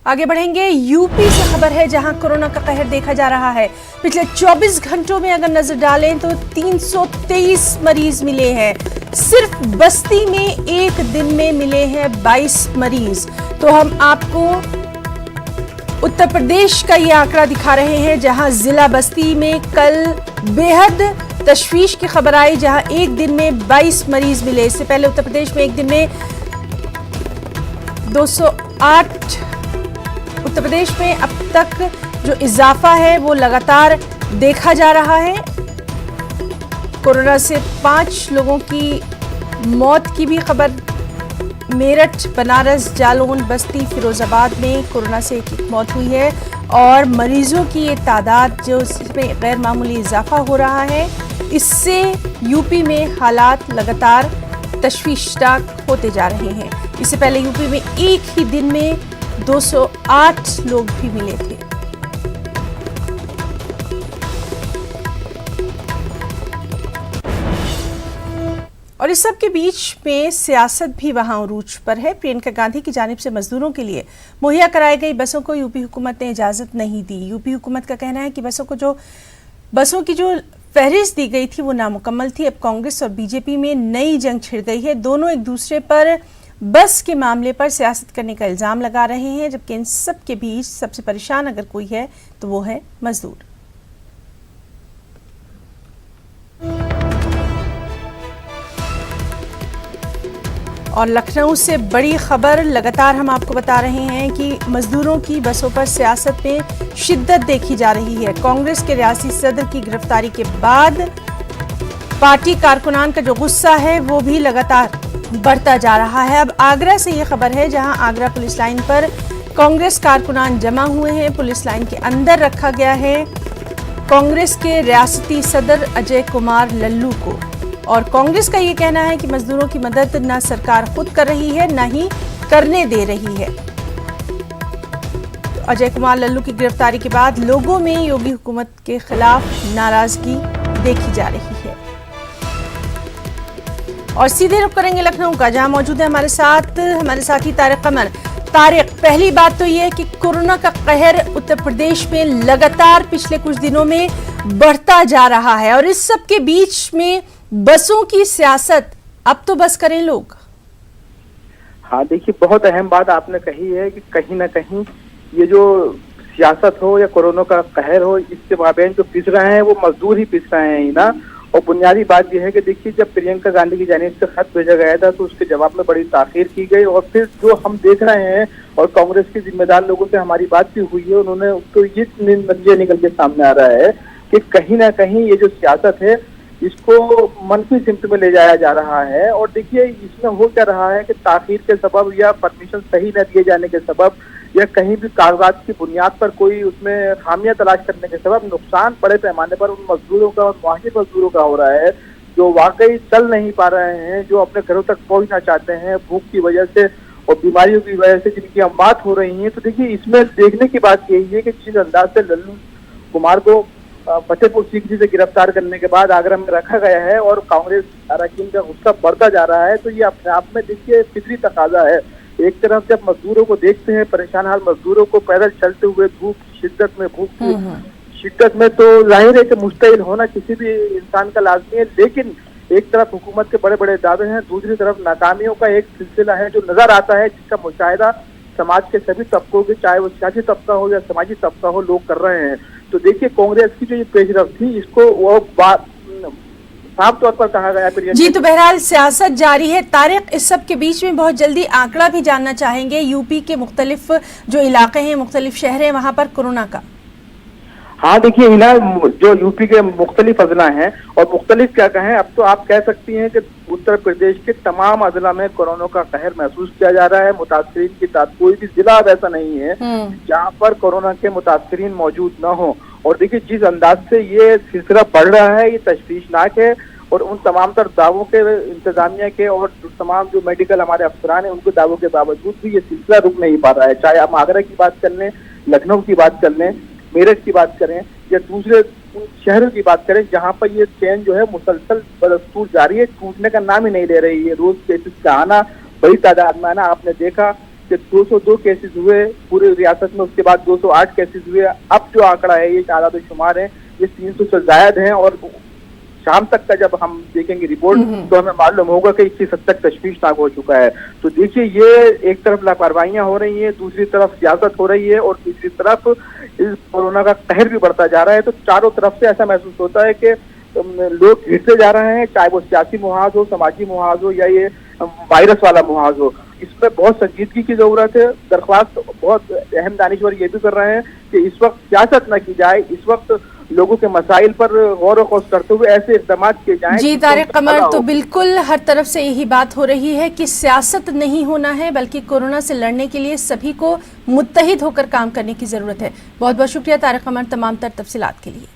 आगे बढ़ेंगे। यूपी से खबर है जहां कोरोना का कहर देखा जा रहा है। पिछले 24 घंटों में अगर नजर डालें तो 323 मरीज मिले हैं। सिर्फ बस्ती में एक दिन में मिले हैं 22 मरीज। तो हम आपको उत्तर प्रदेश का ये आंकड़ा दिखा रहे हैं जहां जिला बस्ती में कल बेहद तशवीश की खबर आई, जहां एक दिन में 22 मरीज मिले। इससे पहले उत्तर प्रदेश में एक दिन में 208 उत्तर प्रदेश में अब तक जो इजाफा है वो लगातार देखा जा रहा है। कोरोना से 5 लोगों की मौत की भी खबर मेरठ, बनारस, जालौन, बस्ती, फिरोजाबाद में कोरोना से एक मौत हुई है और मरीजों की ये तादाद जो इसमें गैर मामूली इजाफा हो रहा है, इससे यूपी में हालात लगातार तशवीशनाक होते जा रहे हैं। इससे पहले यूपी में एक ही दिन में 208 लोग भी मिले थे। और इस सब के बीच में सियासत भी वहां उरूज पर है। प्रियंका गांधी की जानिब से मजदूरों के लिए मुहैया कराई गई बसों को यूपी हुकूमत ने इजाजत नहीं दी। यूपी हुकूमत का कहना है कि बसों की जो फहरिस्त दी गई थी वो नामुकम्मल थी। अब कांग्रेस और बीजेपी में नई जंग छिड़ गई है। दोनों एक दूसरे पर बस के मामले पर सियासत करने का इल्जाम लगा रहे हैं, जबकि इन सब के बीच सबसे परेशान अगर कोई है तो वो है मजदूर। और लखनऊ से बड़ी खबर लगातार हम आपको बता रहे हैं कि मजदूरों की बसों पर सियासत में शिद्दत देखी जा रही है। कांग्रेस के रियासी सदर की गिरफ्तारी के बाद पार्टी कारकुनान का जो गुस्सा है वो भी लगातार बढ़ता जा रहा है। अब आगरा से ये खबर है जहां आगरा पुलिस लाइन पर कांग्रेस कारकुनान जमा हुए हैं। पुलिस लाइन के अंदर रखा गया है कांग्रेस के रियासती सदर अजय कुमार लल्लू को। और कांग्रेस का ये कहना है कि मजदूरों की मदद न सरकार खुद कर रही है न ही करने दे रही है। तो अजय कुमार लल्लू की गिरफ्तारी के बाद लोगों में योगी हुकूमत के खिलाफ नाराजगी देखी जा रही है। और सीधे रुख करेंगे लखनऊ का, जहां मौजूद है हमारे साथी तारिक कमर। तारिक, पहली बात तो ये है कि कोरोना का कहर उत्तर प्रदेश में लगातार पिछले कुछ दिनों में बढ़ता जा रहा है और इस सब के बीच में बसों की सियासत, अब तो बस करें लोग। हाँ देखिए, बहुत अहम बात आपने कही है कि कहीं ना कहीं ये जो सियासत हो या कोरोना का कहर हो, इसके माबेन जो पिस रहे हैं वो मजदूर ही पिस रहे हैं ना। और बुनियादी बात यह है कि देखिए, जब प्रियंका गांधी की जानिब से खत भेजा गया था तो उसके जवाब में बड़ी ताखीर की गई और फिर जो हम देख रहे हैं और कांग्रेस के जिम्मेदार लोगों से हमारी बात भी हुई है, उन्होंने तो ये नतीजा निकल के सामने आ रहा है कि कहीं ना कहीं ये जो सियासत है इसको मनफी सिमत में ले जाया जा रहा है। और देखिए, इसमें हो क्या रहा है कि ताखीर के सबब या परमिशन सही न दिए जाने के सबब या कहीं भी कागजात की बुनियाद पर कोई उसमें खामियां तलाश करने के सबब नुकसान बड़े पैमाने पर उन मजदूरों का और मुआहिर मजदूरों का हो रहा है जो वाकई चल नहीं पा रहे हैं, जो अपने घरों तक पहुंचना चाहते हैं भूख की वजह से और बीमारियों की वजह से जिनकी अमवात हो रही है। तो देखिए, इसमें देखने की बात यही है कि जिस अंदाज से लल्लू कुमार को फतेहपुर सीकरी से गिरफ्तार करने के बाद आगरा में रखा गया है और कांग्रेस अरकान का गुस्सा बढ़ता जा रहा है, तो ये अपने आप में देखिए फितरी तकाजा है। एक तरफ जब मजदूरों को देखते हैं, परेशान हाल मजदूरों को पैदल चलते हुए धूप शिद्दत में, भूख की शिद्दत में, तो जाहिर है कि मुस्तैल होना किसी भी इंसान का लाजमी है। लेकिन एक तरफ हुकूमत के बड़े बड़े दावे हैं, दूसरी तरफ नाकामियों का एक सिलसिला है जो नजर आता है, जिसका मुशाहिदा समाज के सभी तबकों के, चाहे वो सियासी तबका हो या समाजी तबका हो, लोग कर रहे हैं। तो देखिए, कांग्रेस की जो ये पेशरफ थी इसको वो बात साफ तौर पर कहा गया जी। तो बहरहाल सियासत जारी है। तारिक, इस सब के बीच में बहुत जल्दी आंकड़ा भी जानना चाहेंगे यूपी के मुख्तलिफ जो इलाके हैं, मुख्तलिफ शहर हैं, वहां पर कोरोना का। हाँ देखिए, ना जो यूपी के मुख्तलिफ अजला हैं और मुख्तलिफ क्या कहें, अब तो आप कह सकती हैं कि उत्तर प्रदेश के तमाम अजला में कोरोना का कहर महसूस किया जा रहा है। मुतासरीन की तादाद, कोई भी जिला अब ऐसा नहीं है जहाँ पर कोरोना के मुतासरीन मौजूद न हो। और देखिए, जिस अंदाज से ये सिलसिला बढ़ रहा है ये तशवीशनाक है और उन तमाम तर दावों के इंतजामिया के और तमाम जो मेडिकल हमारे अफसरान हैं उनके दावों के बावजूद भी ये सिलसिला रुक नहीं पा रहा है। चाहे हम आगरा की बात कर लें, लखनऊ की बात कर लें, मेरठ की बात करें या दूसरे शहरों की बात करें, जहां पर ये चेन जो है मुसलसल बदस्तूर जारी है, टूटने का नाम ही नहीं ले रही है। रोज केसेस का आना, बड़ी तादाद में आना। आपने देखा कि 202 केसेस हुए पूरे रियासत में, उसके बाद 208 केसेस हुए। अब जो आंकड़ा है, ये आदाद शुमार है, ये 300 से ज्यादा है। और शाम तक का जब हम देखेंगे रिपोर्ट तो हमें मालूम होगा कि 21 हद तक तशवीशनाक हो चुका है। तो देखिए, ये एक तरफ लापरवाहियां हो रही हैं, दूसरी तरफ सियासत हो रही है, और तीसरी तरफ इस कोरोना का कहर भी बढ़ता जा रहा है। तो चारों तरफ से ऐसा महसूस होता है कि लोग घिरते जा रहे हैं, चाहे वो सियासी मुहाज हो, समाजी मुहाज हो, या ये वायरस वाला मुहाज हो। इसमें बहुत संजीदगी की जरूरत है। दरख्वास्त बहुत अहम दानिश्वर ये भी कर रहे हैं कि इस वक्त सियासत न की जाए, इस वक्त लोगों के मसाइल पर गौर व खोज करते हुए ऐसे इक़दाम किए जाएं। जी तारिक कमर, तो बिल्कुल हर तरफ से यही बात हो रही है कि सियासत नहीं होना है, बल्कि कोरोना से लड़ने के लिए सभी को मुत्तहिद होकर काम करने की जरूरत है। बहुत बहुत शुक्रिया तारिक कमर तमाम तर तफसीलात के लिए।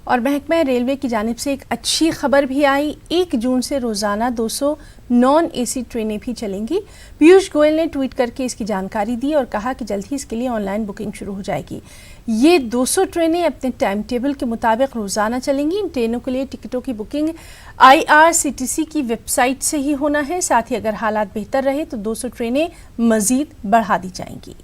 और महकमा रेलवे की जानिब से एक अच्छी खबर भी आई। 1 जून से रोज़ाना 200 नॉन एसी ट्रेनें भी चलेंगी। पीयूष गोयल ने ट्वीट करके इसकी जानकारी दी और कहा कि जल्द ही इसके लिए ऑनलाइन बुकिंग शुरू हो जाएगी। ये 200 ट्रेनें अपने टाइम टेबल के मुताबिक रोज़ाना चलेंगी। इन ट्रेनों के लिए टिकटों की बुकिंग IRCTC की वेबसाइट से ही होना है। साथ ही अगर हालात बेहतर रहे तो 200 ट्रेनें मज़ीद बढ़ा दी जाएंगी।